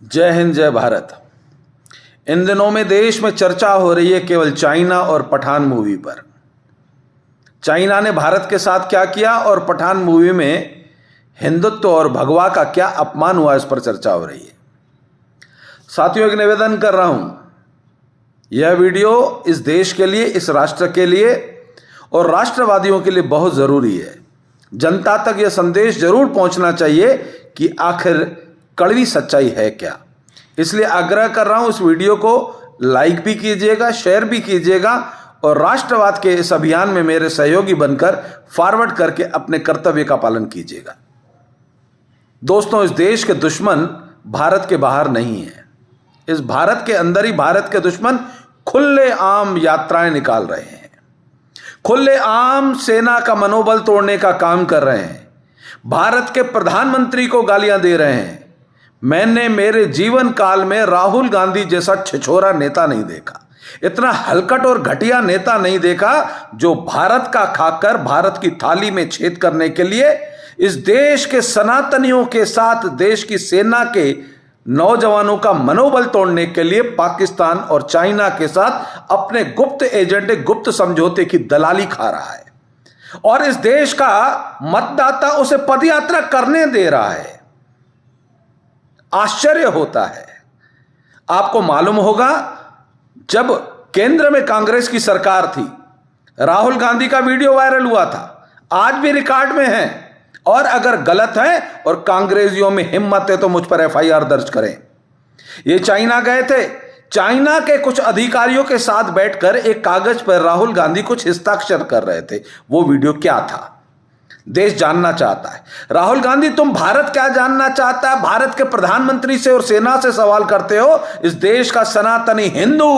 जय हिंद, जय भारत। इन दिनों में देश में चर्चा हो रही है केवल चाइना और पठान मूवी पर। चाइना ने भारत के साथ क्या किया और पठान मूवी में हिंदुत्व और भगवा का क्या अपमान हुआ, इस पर चर्चा हो रही है। साथियों, एक निवेदन कर रहा हूं, यह वीडियो इस देश के लिए, इस राष्ट्र के लिए और राष्ट्रवादियों के लिए बहुत जरूरी है। जनता तक यह संदेश जरूर पहुंचना चाहिए कि आखिर कड़वी सच्चाई है क्या। इसलिए आग्रह कर रहा हूं, इस वीडियो को लाइक भी कीजिएगा, शेयर भी कीजिएगा और राष्ट्रवाद के इस अभियान में मेरे सहयोगी बनकर फॉरवर्ड करके अपने कर्तव्य का पालन कीजिएगा। दोस्तों, इस देश के दुश्मन भारत के बाहर नहीं है। इस भारत के अंदर ही भारत के दुश्मन खुलेआम यात्राएं निकाल रहे हैं, खुलेआम सेना का मनोबल तोड़ने का काम कर रहे हैं, भारत के प्रधानमंत्री को गालियां दे रहे हैं। मैंने मेरे जीवन काल में राहुल गांधी जैसा छिछोरा नेता नहीं देखा, इतना हलकट और घटिया नेता नहीं देखा जो भारत का खाकर भारत की थाली में छेद करने के लिए इस देश के सनातनियों के साथ, देश की सेना के नौजवानों का मनोबल तोड़ने के लिए पाकिस्तान और चाइना के साथ अपने गुप्त एजेंडे, गुप्त समझौते की दलाली खा रहा है और इस देश का मतदाता उसे पदयात्रा करने दे रहा है। आश्चर्य होता है। आपको मालूम होगा, जब केंद्र में कांग्रेस की सरकार थी, राहुल गांधी का वीडियो वायरल हुआ था, आज भी रिकॉर्ड में है। और अगर गलत है और कांग्रेसियों में हिम्मत है तो मुझ पर एफआईआर दर्ज करें। ये चाइना गए थे, चाइना के कुछ अधिकारियों के साथ बैठकर एक कागज पर राहुल गांधी कुछ हस्ताक्षर कर रहे थे। वो वीडियो क्या था, देश जानना चाहता है। राहुल गांधी, तुम भारत क्या जानना चाहता है? भारत के प्रधानमंत्री से और सेना से सवाल करते हो। इस देश का सनातनी हिंदू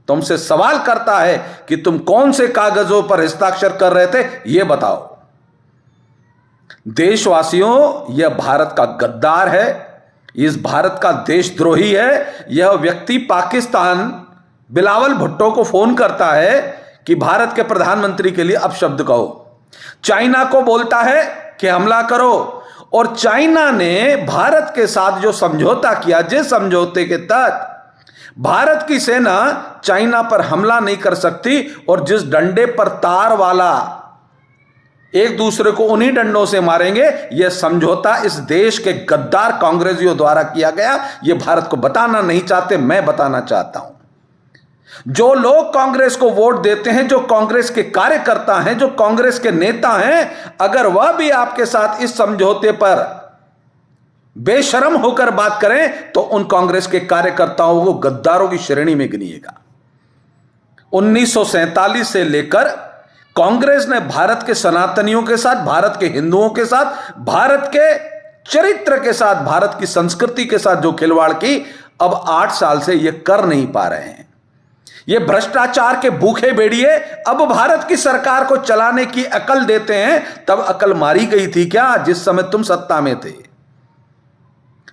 तुमसे सवाल करता है कि तुम कौन से कागजों पर हस्ताक्षर कर रहे थे, यह बताओ। देशवासियों, यह भारत का गद्दार है, इस भारत का देशद्रोही है। यह व्यक्ति पाकिस्तान बिलावल भुट्टो को फोन करता है कि भारत के प्रधानमंत्री के लिए अपशब्द कहो। चाइना को बोलता है कि हमला करो और चाइना ने भारत के साथ जो समझौता किया, जिस समझौते के तहत भारत की सेना चाइना पर हमला नहीं कर सकती और जिस डंडे पर तार वाला एक दूसरे को उन्हीं डंडों से मारेंगे, यह समझौता इस देश के गद्दार कांग्रेसियों द्वारा किया गया। यह भारत को बताना नहीं चाहते, मैं बताना चाहता हूं। जो लोग कांग्रेस को वोट देते हैं, जो कांग्रेस के कार्यकर्ता हैं, जो कांग्रेस के नेता हैं, अगर वह भी आपके साथ इस समझौते पर बेशर्म होकर बात करें तो उन कांग्रेस के कार्यकर्ताओं को गद्दारों की श्रेणी में गिनिएगा। 1947 से लेकर कांग्रेस ने भारत के सनातनियों के साथ, भारत के हिंदुओं के साथ, भारत के चरित्र के साथ, भारत की संस्कृति के साथ जो खिलवाड़ की, अब 8 साल से यह कर नहीं पा रहे हैं। ये भ्रष्टाचार के भूखे भेड़िए अब भारत की सरकार को चलाने की अकल देते हैं। तब अकल मारी गई थी क्या, जिस समय तुम सत्ता में थे?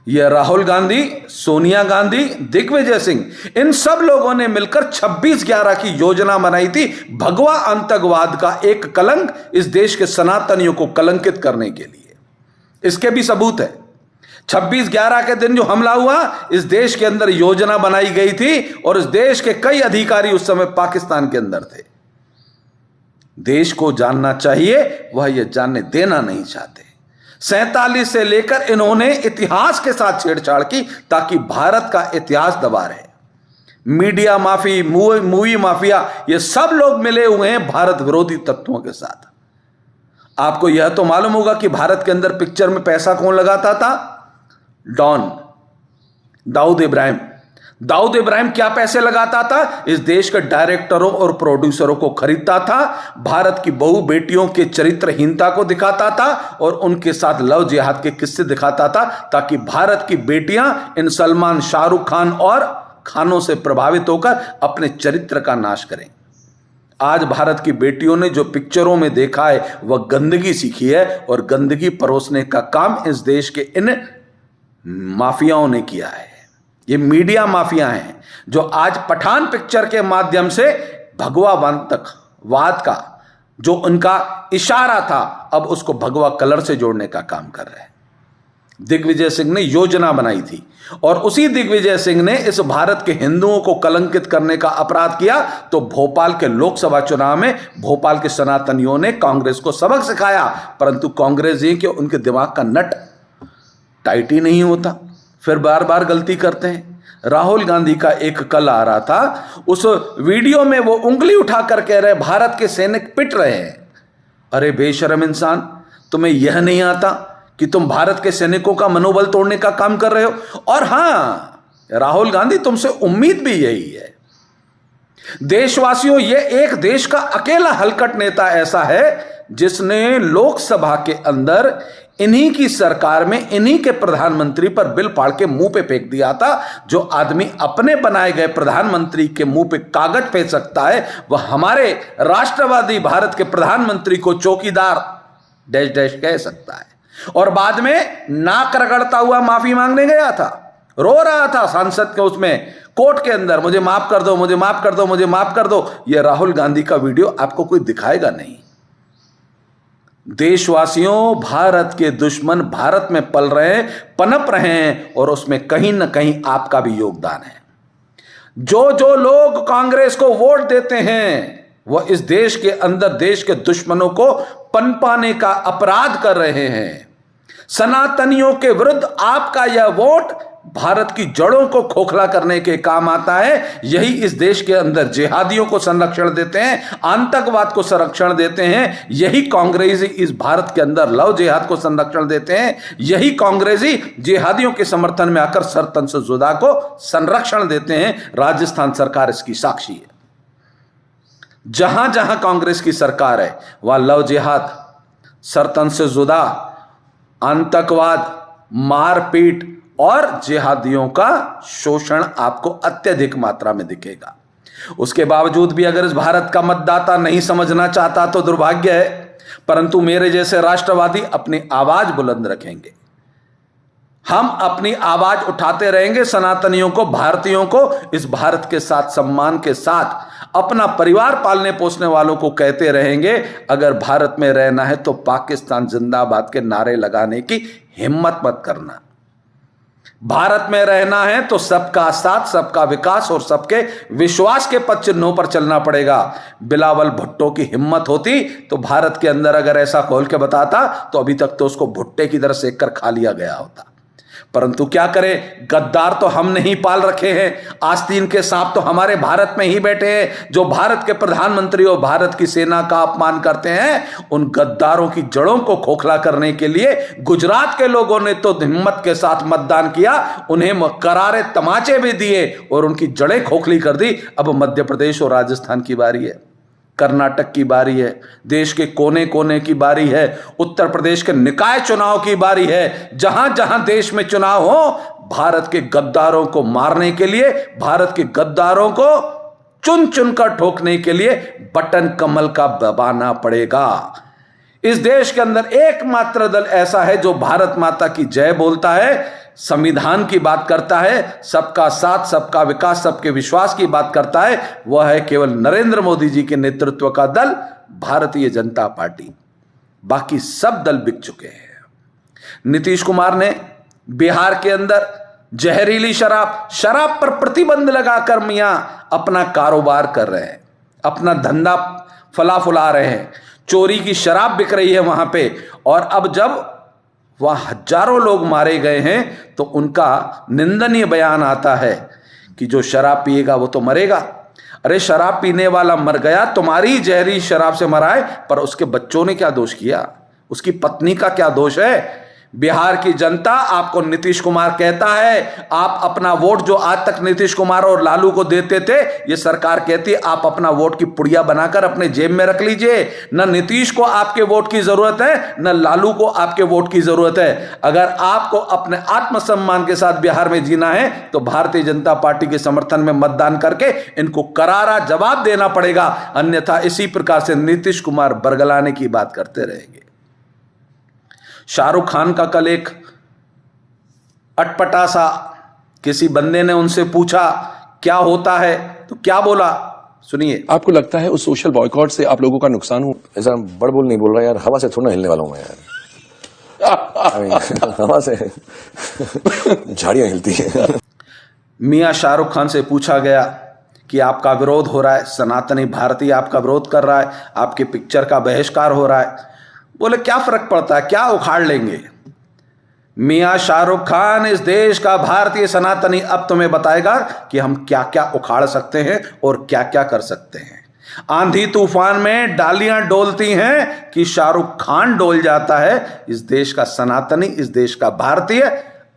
यह राहुल गांधी, सोनिया गांधी, दिग्विजय सिंह, इन सब लोगों ने मिलकर 26/11 की योजना बनाई थी, भगवा आतंकवाद का एक कलंक इस देश के सनातनियों को कलंकित करने के लिए। इसके भी सबूत है। 26/11 के दिन जो हमला हुआ, इस देश के अंदर योजना बनाई गई थी और इस देश के कई अधिकारी उस समय पाकिस्तान के अंदर थे। देश को जानना चाहिए, वह यह जानने देना नहीं चाहते। 47 से लेकर इन्होंने इतिहास के साथ छेड़छाड़ की ताकि भारत का इतिहास दबा रहे। मीडिया माफी, मूवी माफिया, ये सब लोग मिले हुए हैं भारत विरोधी तत्वों के साथ। आपको यह तो मालूम होगा कि भारत के अंदर पिक्चर में पैसा कौन लगाता था? डॉन दाऊद इब्राहिम। दाऊद इब्राहिम क्या पैसे लगाता था? इस देश के डायरेक्टरों और प्रोड्यूसरों को खरीदता था, भारत की बहू बेटियों के चरित्रहीनता को दिखाता था और उनके साथ लव जिहाद के किस्से दिखाता था ताकि भारत की बेटियां इन सलमान, शाहरुख खान और खानों से प्रभावित होकर अपने चरित्र का नाश करें। आज भारत की बेटियों ने जो पिक्चरों में देखा है वह गंदगी सीखी है और गंदगी परोसने का काम इस देश के इन माफियाओं ने किया है। ये मीडिया माफिया हैं जो आज पठान पिक्चर के माध्यम से भगवा वाद का जो उनका इशारा था, अब उसको भगवा कलर से जोड़ने का काम कर रहे हैं। दिग्विजय सिंह ने योजना बनाई थी और उसी दिग्विजय सिंह ने इस भारत के हिंदुओं को कलंकित करने का अपराध किया। तो भोपाल के लोकसभा चुनाव में भोपाल के सनातनियों ने कांग्रेस को सबक सिखाया, परंतु कांग्रेस ये कि उनके दिमाग का नट टाइट ही नहीं होता, फिर बार बार गलती करते हैं। राहुल गांधी का एक कल आ रहा था, उस वीडियो में वो उंगली उठाकर कह रहे भारत के सैनिक पिट रहे हैं। अरे बेशरम इंसान, तुम्हें यह नहीं आता कि तुम भारत के सैनिकों का मनोबल तोड़ने का काम कर रहे हो? और हां राहुल गांधी, तुमसे उम्मीद भी यही है। देशवासियों, ये एक देश का अकेला हलकट नेता ऐसा है जिसने लोकसभा के अंदर इन्हीं की सरकार में इन्हीं के प्रधानमंत्री पर बिल फाड़ के मुंह पे फेंक दिया था। जो आदमी अपने बनाए गए प्रधानमंत्री के मुंह पे कागज फेंक सकता है, वह हमारे राष्ट्रवादी भारत के प्रधानमंत्री को चौकीदार डैश डैश कह सकता है। और बाद में नाक रगड़ता हुआ माफी मांगने गया था, रो रहा था सांसद के उसमें कोर्ट के अंदर, मुझे माफ कर दो, मुझे माफ कर दो, मुझे माफ कर दो। यह राहुल गांधी का वीडियो आपको कोई दिखाएगा नहीं। देशवासियों, भारत के दुश्मन भारत में पल रहे हैं, पनप रहे हैं और उसमें कहीं ना कहीं आपका भी योगदान है। जो जो लोग कांग्रेस को वोट देते हैं वह इस देश के अंदर देश के दुश्मनों को पनपाने का अपराध कर रहे हैं। सनातनियों के विरुद्ध आपका यह वोट भारत की जड़ों को खोखला करने के काम आता है। यही इस देश के अंदर जिहादियों को संरक्षण देते हैं, आतंकवाद को संरक्षण देते हैं। यही कांग्रेसी इस भारत के अंदर लव जिहाद को संरक्षण देते हैं। यही कांग्रेसी जिहादियों के समर्थन में आकर सरतंस-ए-जुदा को संरक्षण देते हैं। राजस्थान सरकार इसकी साक्षी है। जहां जहां कांग्रेस की सरकार है वहां लव जिहाद, सरतंस-ए-जुदा, आतंकवाद, मारपीट और जिहादियों का शोषण आपको अत्यधिक मात्रा में दिखेगा। उसके बावजूद भी अगर इस भारत का मतदाता नहीं समझना चाहता तो दुर्भाग्य है, परंतु मेरे जैसे राष्ट्रवादी अपनी आवाज बुलंद रखेंगे। हम अपनी आवाज उठाते रहेंगे, सनातनियों को, भारतीयों को इस भारत के साथ सम्मान के साथ अपना परिवार पालने पोसने वालों को कहते रहेंगे, अगर भारत में रहना है तो पाकिस्तान जिंदाबाद के नारे लगाने की हिम्मत मत करना। भारत में रहना है तो सबका साथ, सबका विकास और सबके विश्वास के पद चिन्हों पर चलना पड़ेगा। बिलावल भुट्टो की हिम्मत होती तो भारत के अंदर अगर ऐसा खोल के बताता तो अभी तक तो उसको भुट्टे की तरह सेक कर खा लिया गया होता। परंतु क्या करें, गद्दार तो हम नहीं पाल रखे हैं। आस्तीन के सांप तो हमारे भारत में ही बैठे हैं, जो भारत के प्रधानमंत्री और भारत की सेना का अपमान करते हैं। उन गद्दारों की जड़ों को खोखला करने के लिए गुजरात के लोगों ने तो हिम्मत के साथ मतदान किया, उन्हें करारे तमाचे भी दिए और उनकी जड़ें खोखली कर दी। अब मध्य प्रदेश और राजस्थान की बारी है, कर्नाटक की बारी है, देश के कोने कोने की बारी है, उत्तर प्रदेश के निकाय चुनाव की बारी है। जहां जहां देश में चुनाव हो, भारत के गद्दारों को मारने के लिए, भारत के गद्दारों को चुन चुनकर ठोकने के लिए बटन कमल का दबाना पड़ेगा। इस देश के अंदर एकमात्र दल ऐसा है जो भारत माता की जय बोलता है, संविधान की बात करता है, सबका साथ, सबका विकास, सबके विश्वास की बात करता है। वह है केवल नरेंद्र मोदी जी के नेतृत्व का दल, भारतीय जनता पार्टी। बाकी सब दल बिक चुके हैं। नीतीश कुमार ने बिहार के अंदर जहरीली शराब पर प्रतिबंध लगाकर मियां अपना कारोबार कर रहे हैं, अपना धंधा फुला रहे हैं। चोरी की शराब बिक रही है वहां पे। और अब जब वहां हजारों लोग मारे गए हैं तो उनका निंदनीय बयान आता है कि जो शराब पिएगा वो तो मरेगा। अरे शराब पीने वाला मर गया, तुम्हारी जहरी शराब से मरा है, पर उसके बच्चों ने क्या दोष किया, उसकी पत्नी का क्या दोष है? बिहार की जनता आपको नीतीश कुमार कहता है, आप अपना वोट जो आज तक नीतीश कुमार और लालू को देते थे, ये सरकार कहती है आप अपना वोट की पुड़िया बनाकर अपने जेब में रख लीजिए। न नीतीश को आपके वोट की जरूरत है, न लालू को आपके वोट की जरूरत है। अगर आपको अपने आत्मसम्मान के साथ बिहार में जीना है तो भारतीय जनता पार्टी के समर्थन में मतदान करके इनको करारा जवाब देना पड़ेगा, अन्यथा इसी प्रकार से नीतीश कुमार बरगलाने की बात करते रहेंगे। शाहरुख खान का कल एक अटपटा सा किसी बंदे ने उनसे पूछा क्या होता है, तो क्या बोला सुनिए। आपको लगता है उस सोशल बॉयकॉट से आप लोगों का नुकसान हो? ऐसा बड़ बोल नहीं बोल रहा यार, हवा से थोड़ा हिलने वाला हूं मैं यार। हवा से झाड़ियां हिलती हैं। मियां शाहरुख खान से पूछा गया कि आपका विरोध हो रहा है, सनातनी भारतीय आपका विरोध कर रहा है, आपकी पिक्चर का बहिष्कार हो रहा है। बोले क्या फर्क पड़ता है, क्या उखाड़ लेंगे। मियां शाहरुख खान, इस देश का भारतीय सनातनी अब तुम्हें बताएगा कि हम क्या क्या उखाड़ सकते हैं और क्या क्या कर सकते हैं। आंधी तूफान में डालियां डोलती हैं कि शाहरुख खान डोल जाता है। इस देश का सनातनी, इस देश का भारतीय,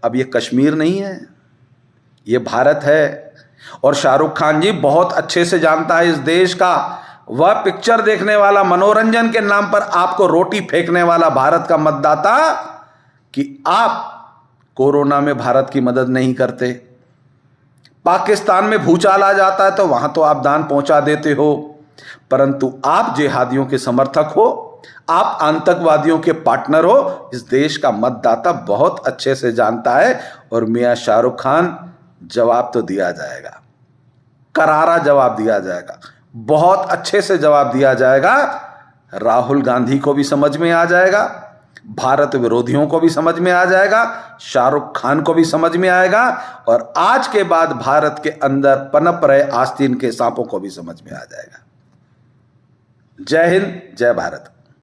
अब ये कश्मीर नहीं है, ये भारत है। और शाहरुख खान जी बहुत अच्छे से जानता है इस देश का, वह पिक्चर देखने वाला, मनोरंजन के नाम पर आपको रोटी फेंकने वाला भारत का मतदाता, कि आप कोरोना में भारत की मदद नहीं करते। पाकिस्तान में भूचाल आ जाता है तो वहां तो आप दान पहुंचा देते हो, परंतु आप जिहादियों के समर्थक हो, आप आतंकवादियों के पार्टनर हो। इस देश का मतदाता बहुत अच्छे से जानता है। और मियां शाहरुख खान, जवाब तो दिया जाएगा, करारा जवाब दिया जाएगा, बहुत अच्छे से जवाब दिया जाएगा। राहुल गांधी को भी समझ में आ जाएगा, भारत विरोधियों को भी समझ में आ जाएगा, शाहरुख खान को भी समझ में आएगा, और आज के बाद भारत के अंदर पनप रहे आस्तीन के सांपों को भी समझ में आ जाएगा। जय हिंद, जय भारत।